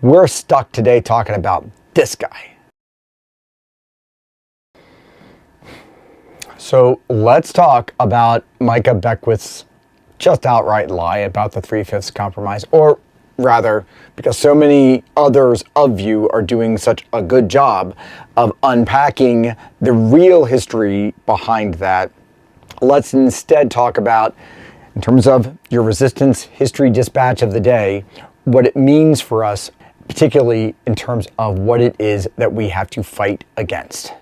We're stuck today talking about this guy. So let's talk about Micah Beckwith's just outright lie about the 3/5 compromise, or rather, because so many others of you are doing such a good job of unpacking the real history behind that. Let's instead talk about, in terms of your resistance history dispatch of the day, what it means for us, particularly in terms of what it is that we have to fight against.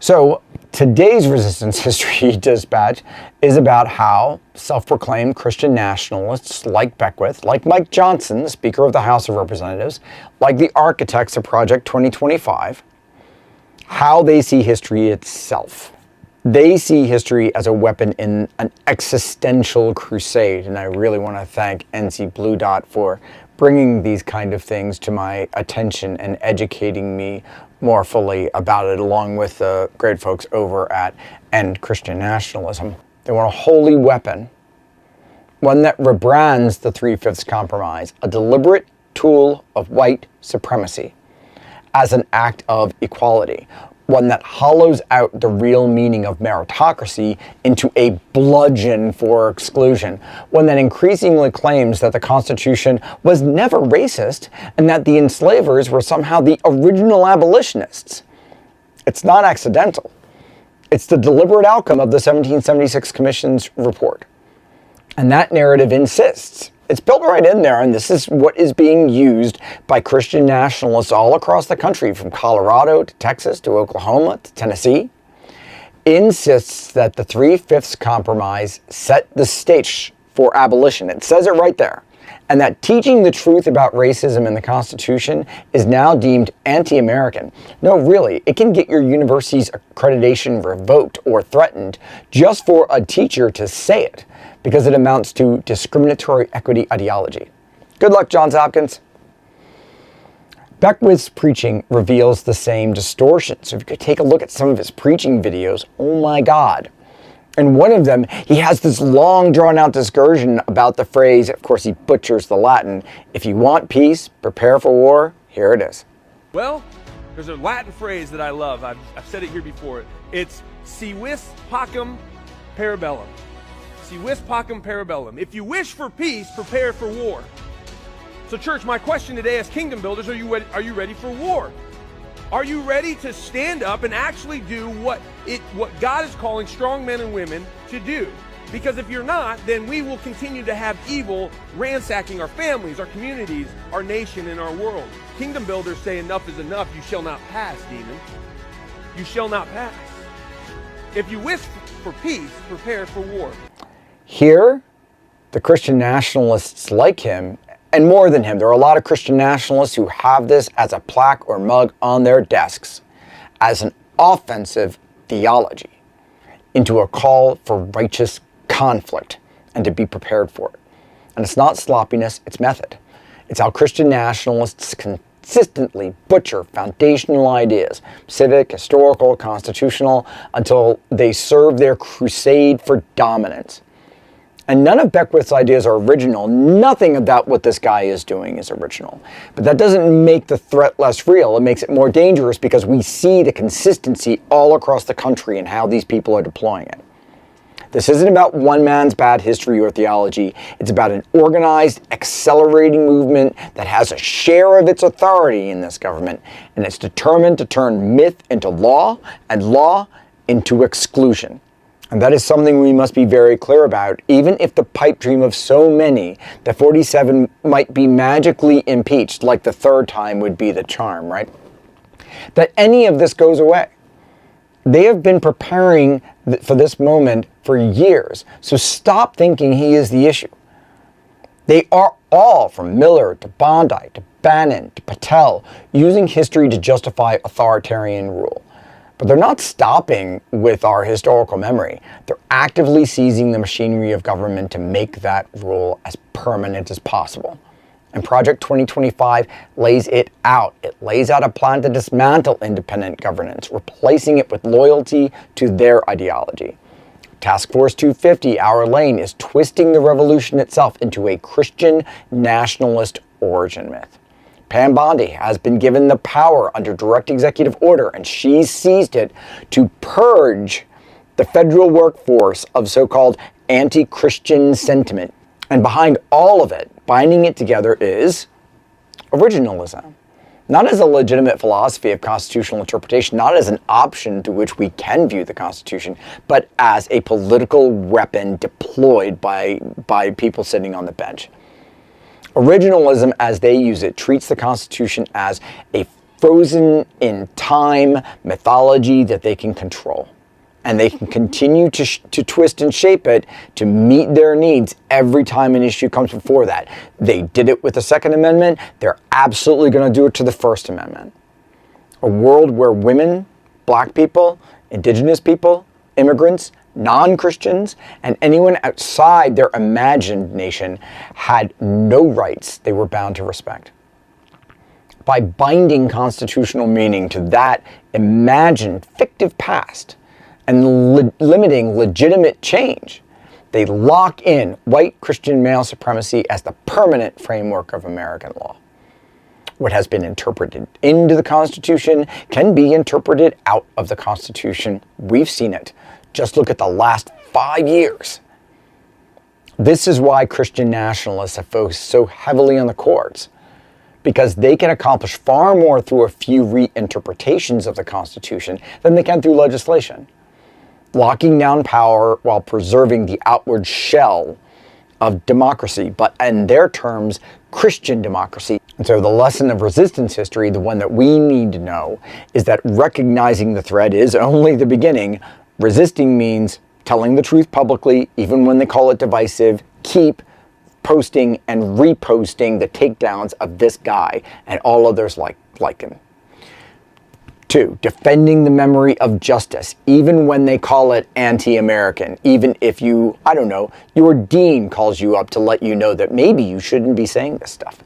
So today's resistance history dispatch is about how self-proclaimed Christian nationalists like Beckwith, like Mike Johnson, the Speaker of the House of Representatives, like the architects of Project 2025, how they see history itself. They see history as a weapon in an existential crusade, and I really want to thank NC Blue Dot for bringing these kind of things to my attention and educating me more fully about it, along with the great folks over at End Christian Nationalism. They want a holy weapon, one that rebrands the 3/5 compromise, a deliberate tool of white supremacy, as an act of equality, one that hollows out the real meaning of meritocracy into a bludgeon for exclusion, one that increasingly claims that the Constitution was never racist and that the enslavers were somehow the original abolitionists. It's not accidental. It's the deliberate outcome of the 1776 Commission's report. And that narrative insists. It's built right in there, and this is what is being used by Christian nationalists all across the country, from Colorado to Texas to Oklahoma to Tennessee. Insists that the 3/5 compromise set the stage for abolition. It says it right there. And that teaching the truth about racism in the Constitution is now deemed anti-American. No, really, it can get your university's accreditation revoked or threatened just for a teacher to say it, because it amounts to discriminatory equity ideology. Good luck, Johns Hopkins. Beckwith's preaching reveals the same distortions. So if you could take a look at some of his preaching videos, oh my God. In one of them, he has this long, drawn-out discussion about the phrase, of course he butchers the Latin, if you want peace, prepare for war, here it is. Well, there's a Latin phrase that I love. I've said it here before. It's si vis pacem parabellum. Si vis pacem parabellum. If you wish for peace, prepare for war. So church, my question today as kingdom builders, are you ready for war? Are you ready to stand up and actually do what God is calling strong men and women to do? Because if you're not, then we will continue to have evil ransacking our families, our communities, our nation, and our world. Kingdom builders say enough is enough. You shall not pass, demon. You shall not pass. If you wish for peace, prepare for war. Here, the Christian nationalists like him, and more than him, there are a lot of Christian nationalists who have this as a plaque or mug on their desks as an offensive theology into a call for righteous conflict and to be prepared for it. And it's not sloppiness, it's method. It's how Christian nationalists consistently butcher foundational ideas, civic, historical, constitutional, until they serve their crusade for dominance. And none of Beckwith's ideas are original. Nothing about what this guy is doing is original. But that doesn't make the threat less real. It makes it more dangerous because we see the consistency all across the country in how these people are deploying it. This isn't about one man's bad history or theology. It's about an organized, accelerating movement that has a share of its authority in this government, and it's determined to turn myth into law and law into exclusion. And that is something we must be very clear about, even if the pipe dream of so many that 47 might be magically impeached, like the third time would be the charm, right? That any of this goes away. They have been preparing for this moment for years, so stop thinking he is the issue. They are all, from Miller to Bondi to Bannon to Patel, using history to justify authoritarian rule. But they're not stopping with our historical memory. They're actively seizing the machinery of government to make that rule as permanent as possible. And Project 2025 lays it out. It lays out a plan to dismantle independent governance, replacing it with loyalty to their ideology. Task Force 250, Our Lane, is twisting the revolution itself into a Christian nationalist origin myth. Pam Bondi has been given the power under direct executive order, and she's seized it to purge the federal workforce of so-called anti-Christian sentiment. And behind all of it, binding it together, is originalism. Not as a legitimate philosophy of constitutional interpretation, not as an option to which we can view the Constitution, but as a political weapon deployed by people sitting on the bench. Originalism, as they use it, treats the Constitution as a frozen in time mythology that they can control. And they can continue to twist and shape it to meet their needs every time an issue comes before that. They did it with the Second Amendment. They're absolutely going to do it to the First Amendment. A world where women, black people, indigenous people, immigrants, non-Christians, and anyone outside their imagined nation had no rights they were bound to respect. By binding constitutional meaning to that imagined fictive past, and limiting legitimate change, they lock in white Christian male supremacy as the permanent framework of American law. What has been interpreted into the Constitution can be interpreted out of the Constitution. We've seen it. Just look at the last 5 years. This is why Christian nationalists have focused so heavily on the courts, because they can accomplish far more through a few reinterpretations of the Constitution than they can through legislation. Locking down power while preserving the outward shell of democracy, but in their terms, Christian democracy. And so the lesson of resistance history, the one that we need to know, is that recognizing the threat is only the beginning. Resisting means telling the truth publicly, even when they call it divisive. Keep posting and reposting the takedowns of this guy and all others like him. 2, defending the memory of justice, even when they call it anti-American, even if your dean calls you up to let you know that maybe you shouldn't be saying this stuff.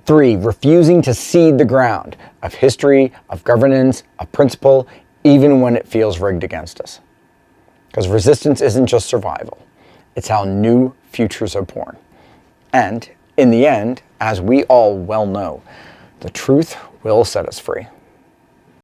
3, refusing to cede the ground of history, of governance, of principle, even when it feels rigged against us. Because resistance isn't just survival. It's how new futures are born. And in the end, as we all well know, the truth will set us free.